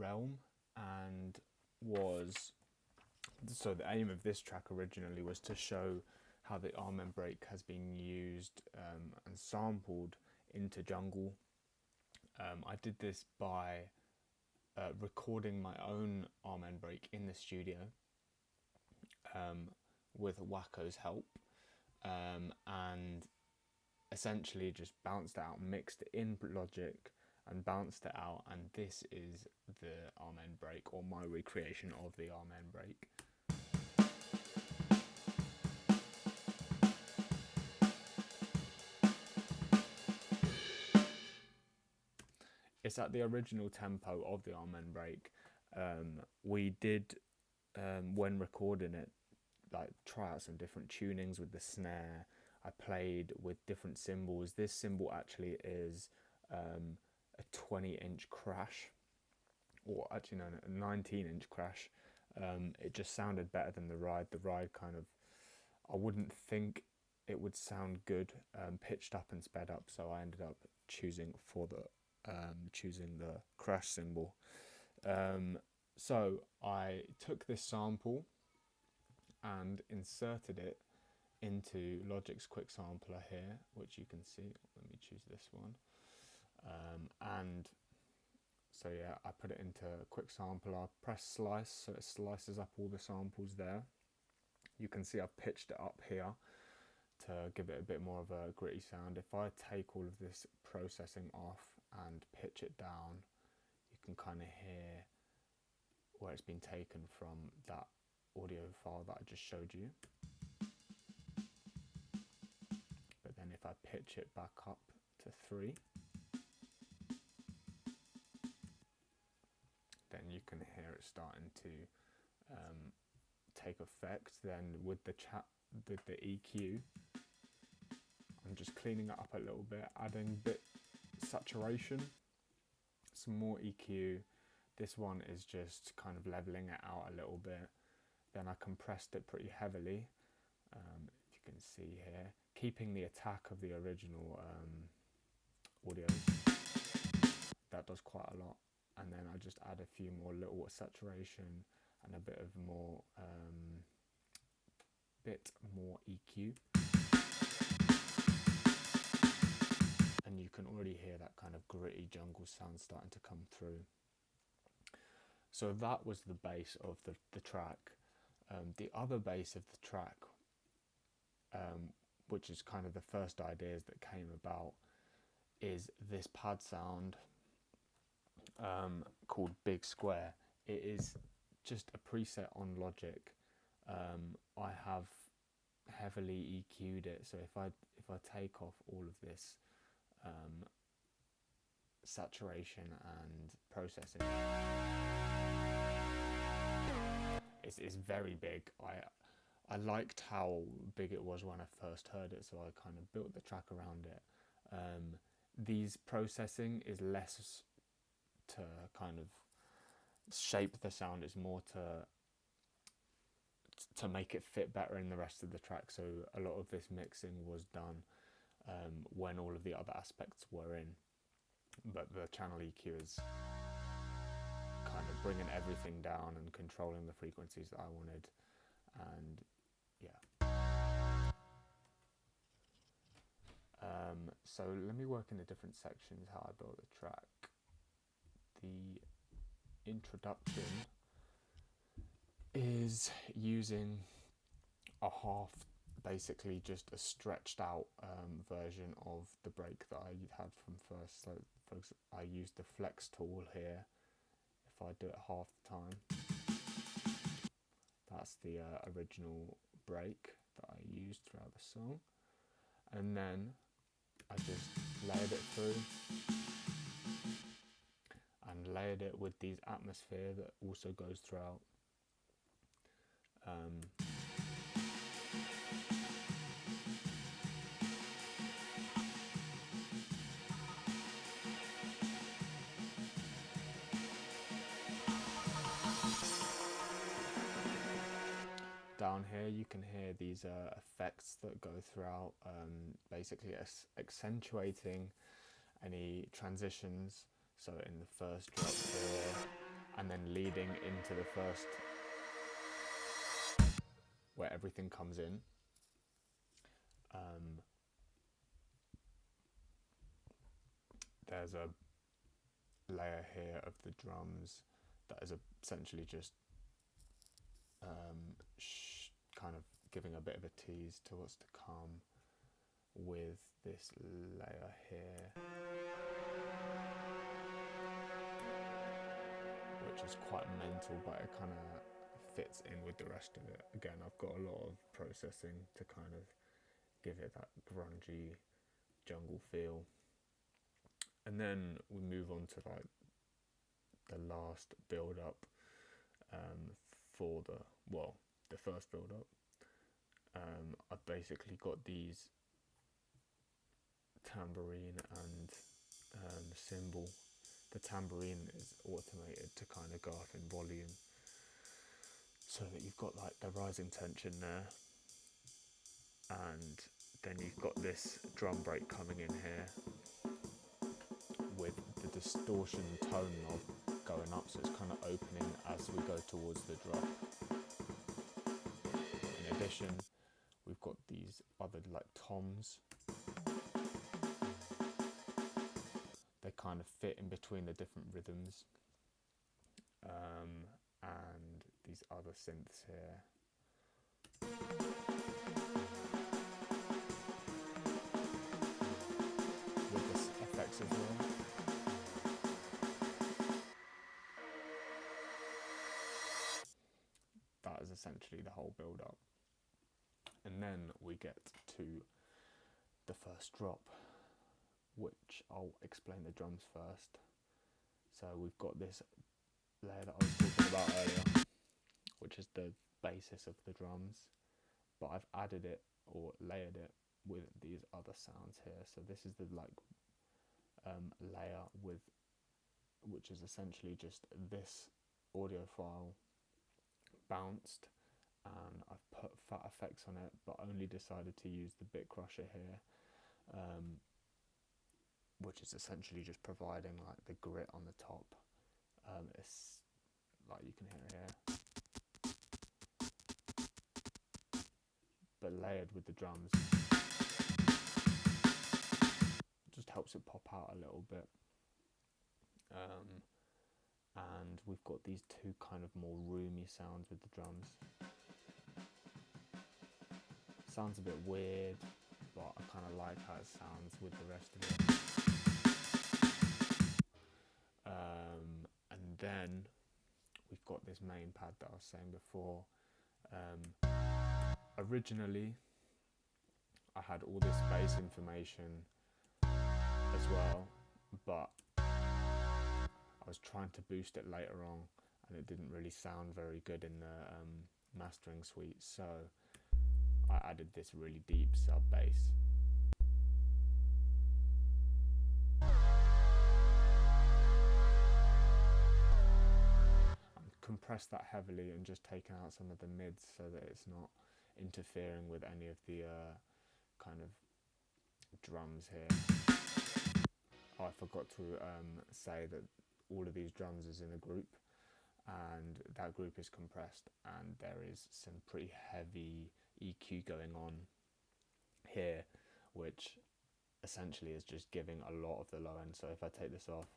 Realm, and so the aim of this track originally was to show how the Amen break has been used and sampled into jungle. I did this by recording my own Amen break in the studio with Wacko's help, and essentially just bounced it out, mixed it in Logic and bounced it out, and this is the Amen break, or my recreation of the Amen break. It's at the original tempo of the Amen break. We did, when recording it, like try out some different tunings with the snare. I played with different cymbals. This cymbal actually is a 20-inch crash, or actually no, a 19-inch crash. It just sounded better than the ride. The ride kind of, I wouldn't think it would sound good pitched up and sped up, so I ended up choosing the crash cymbal. So I took this sample and inserted it into Logic's quick sampler here, which you can see. Let me choose this one. And so yeah, I put it into quick sampler, press slice, so it slices up all the samples there. You can see I've pitched it up here to give it a bit more of a gritty sound. If I take all of this processing off and pitch it down, you can kind of hear where it's been taken from that audio file that I just showed you. But then if I pitch it back up to 3, then you can hear it starting to take effect. Then with the EQ, I'm just cleaning it up a little bit, adding a bit saturation, some more EQ. This one is just kind of leveling it out a little bit. Then I compressed it pretty heavily, if you can see here, keeping the attack of the original audio. That does quite a lot. And then I just add a few more little saturation and a bit more EQ. And you can already hear that kind of gritty jungle sound starting to come through. So that was the bass of the track. The other bass of the track, which is kind of the first ideas that came about, is this pad sound called Big Square. It is just a preset on Logic. I have heavily EQ'd it, so if I take off all of this saturation and processing, it's very big. I liked how big it was when I first heard it, so I kind of built the track around it. These processing is less to kind of shape the sound, it's more to make it fit better in the rest of the track. So a lot of this mixing was done when all of the other aspects were in, but the channel EQ is kind of bringing everything down and controlling the frequencies that I wanted. And yeah, so let me work in the different sections how I built the track. The introduction is using a half, basically just a stretched out version of the break that I had from first. So folks, I used the flex tool here. If I do it half the time, that's the original break that I used throughout the song. And then I just layered it through and layered it with these atmosphere that also goes throughout. Down here you can hear these effects that go throughout, basically accentuating any transitions. So in the first drop here, and then leading into the first, where everything comes in. There's a layer here of the drums that is essentially just kind of giving a bit of a tease to what's to come with this layer here, which is quite mental, but it kind of fits in with the rest of it. Again, I've got a lot of processing to kind of give it that grungy jungle feel. And then we move on to like the last build up for the first build up. I've basically got these tambourine and cymbal. The tambourine is automated to kind of go up in volume, so that you've got like the rising tension there, and then you've got this drum break coming in here with the distortion tone knob going up, so it's kind of opening as we go towards the drop. In addition, we've got these other like toms. They kind of fit in between the different rhythms, and these other synths here. With the effects as well. That is essentially the whole build up. And then we get to the first drop, which I'll explain the drums first. So we've got this layer that I was talking about earlier, which is the basis of the drums, but I've added it or layered it with these other sounds here. So this is the layer which is essentially just this audio file bounced, and I've put fat effects on it, but only decided to use the bit crusher here, which is essentially just providing like the grit on the top. It's like you can hear it here, but layered with the drums just helps it pop out a little bit. And we've got these two kind of more roomy sounds with the drums. Sounds a bit weird, but I kind of like how it sounds with the rest of it. And then we've got this main pad that I was saying before. Originally, I had all this bass information as well, but I was trying to boost it later on, and it didn't really sound very good in the mastering suite, so I added this really deep sub bass. Compressed that heavily and just taken out some of the mids so that it's not interfering with any of the kind of drums here. Oh, I forgot to say that all of these drums is in a group, and that group is compressed, and there is some pretty heavy EQ going on here, which essentially is just giving a lot of the low end. So if I take this off,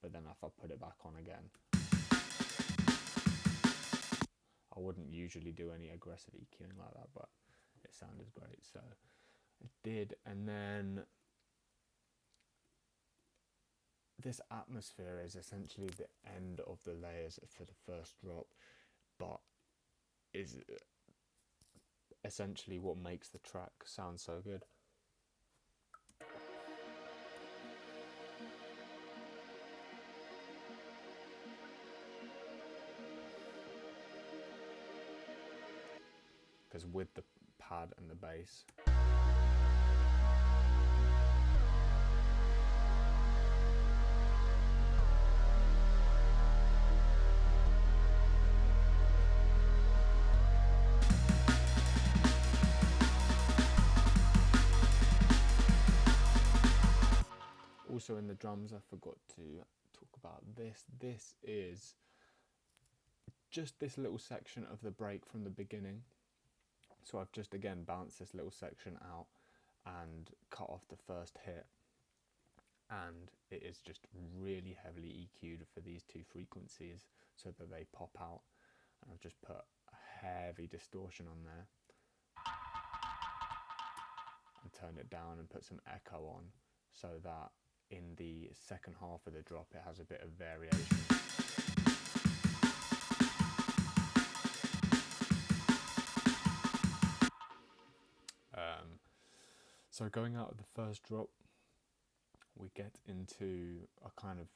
but then if I put it back on again, I wouldn't usually do any aggressive EQing like that, but it sounded great, so it did. And then this atmosphere is essentially the end of the layers for the first drop, but is essentially what makes the track sound so good. Because with the pad and the bass, also in the drums I forgot to talk about this. This is just this little section of the break from the beginning. So I've just again bounced this little section out and cut off the first hit, and it is just really heavily EQ'd for these two frequencies so that they pop out. And I've just put a heavy distortion on there and turned it down and put some echo on so that in the second half of the drop it has a bit of variation. So going out of the first drop, we get into a kind of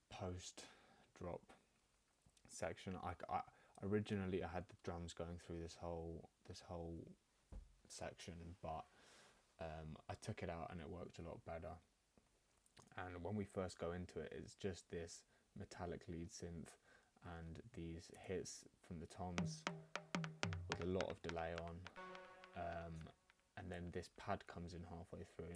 post-drop section. I originally I had the drums going through this whole section, but I took it out and it worked a lot better. And when we first go into it, it's just this metallic lead synth and these hits from the toms with a lot of delay on, and then this pad comes in halfway through.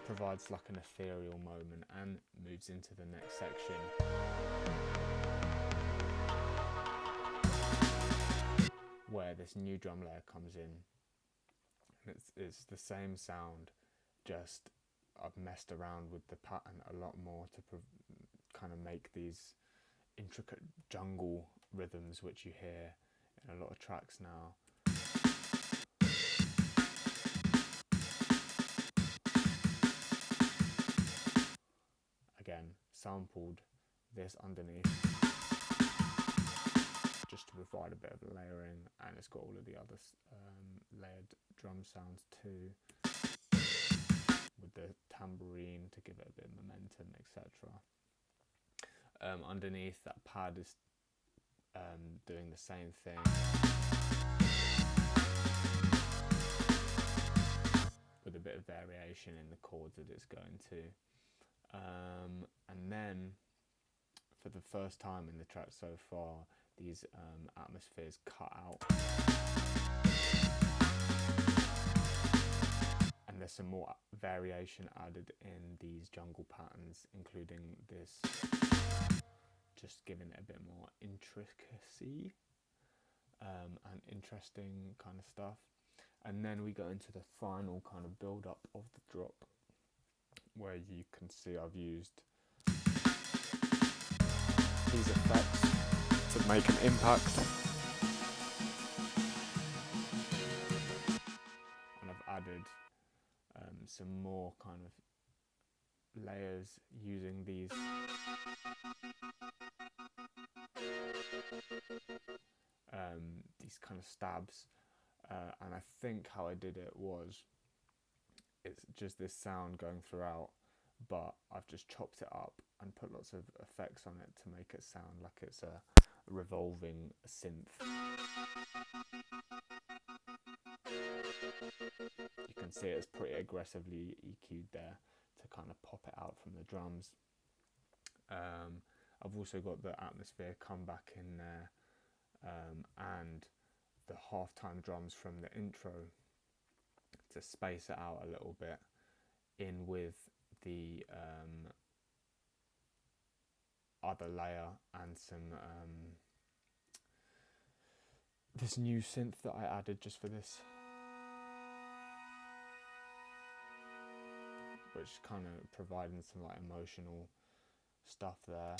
Provides like an ethereal moment and moves into the next section. Where this new drum layer comes in. It's the same sound, just I've messed around with the pattern a lot more to kind of make these intricate jungle rhythms which you hear in a lot of tracks now. Again, sampled this underneath just to provide a bit of layering, and it's got all of the other layered drum sounds too, with the tambourine to give it a bit of momentum, etc. Underneath, that pad is doing the same thing, with a bit of variation in the chords that it's going to. And then, for the first time in the track so far, these atmospheres cut out. And there's some more variation added in these jungle patterns, including this, just giving it a bit more intricacy and interesting kind of stuff. And then we go into the final kind of build up of the drop, where you can see I've used these effects to make an impact, and I've added some more kind of layers using these kind of stabs, and I think how I did it was, it's just this sound going throughout, but I've just chopped it up and put lots of effects on it to make it sound like it's a revolving synth. You can see it's pretty aggressively EQ'd there to kind of pop it out from the drums. I've also got the atmosphere come back in there, and the halftime drums from the intro to space it out a little bit, in with the other layer and some this new synth that I added just for this, which kind of providing some like emotional stuff there.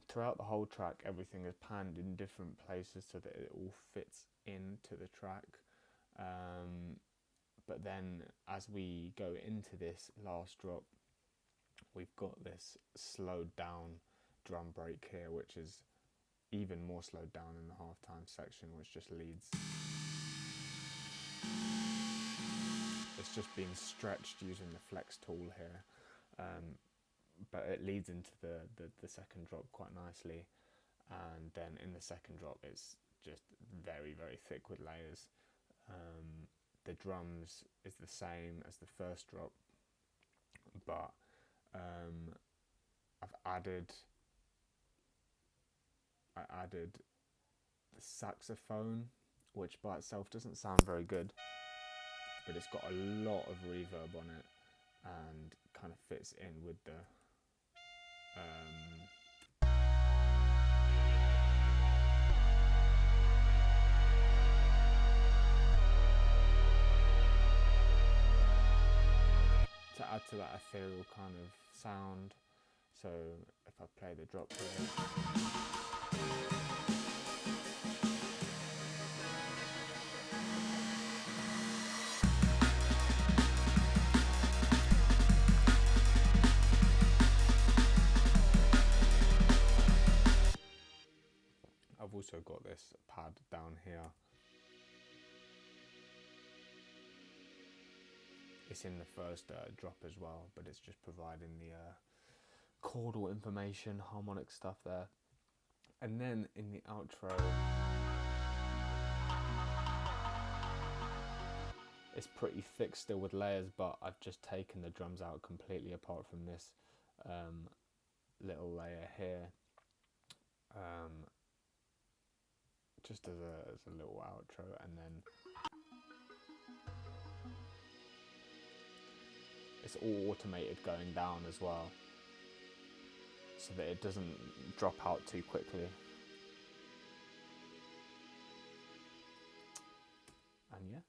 Throughout the whole track, everything is panned in different places so that it all fits into the track. But then as we go into this last drop, we've got this slowed down drum break here, which is even more slowed down in the halftime section, which just leads. It's just being stretched using the flex tool here. But it leads into the second drop quite nicely, and then in the second drop it's just very, very thick with layers. The drums is the same as the first drop, but I added the saxophone, which by itself doesn't sound very good, but it's got a lot of reverb on it and kind of fits in with the to add to that ethereal kind of sound. So if I play the drop here, I've also got this pad down here. It's in the first drop as well, but it's just providing the chordal information, harmonic stuff there. And then in the outro, it's pretty thick still with layers, but I've just taken the drums out completely apart from this little layer here, just as a little outro. And then it's all automated going down as well, so that it doesn't drop out too quickly. And yeah.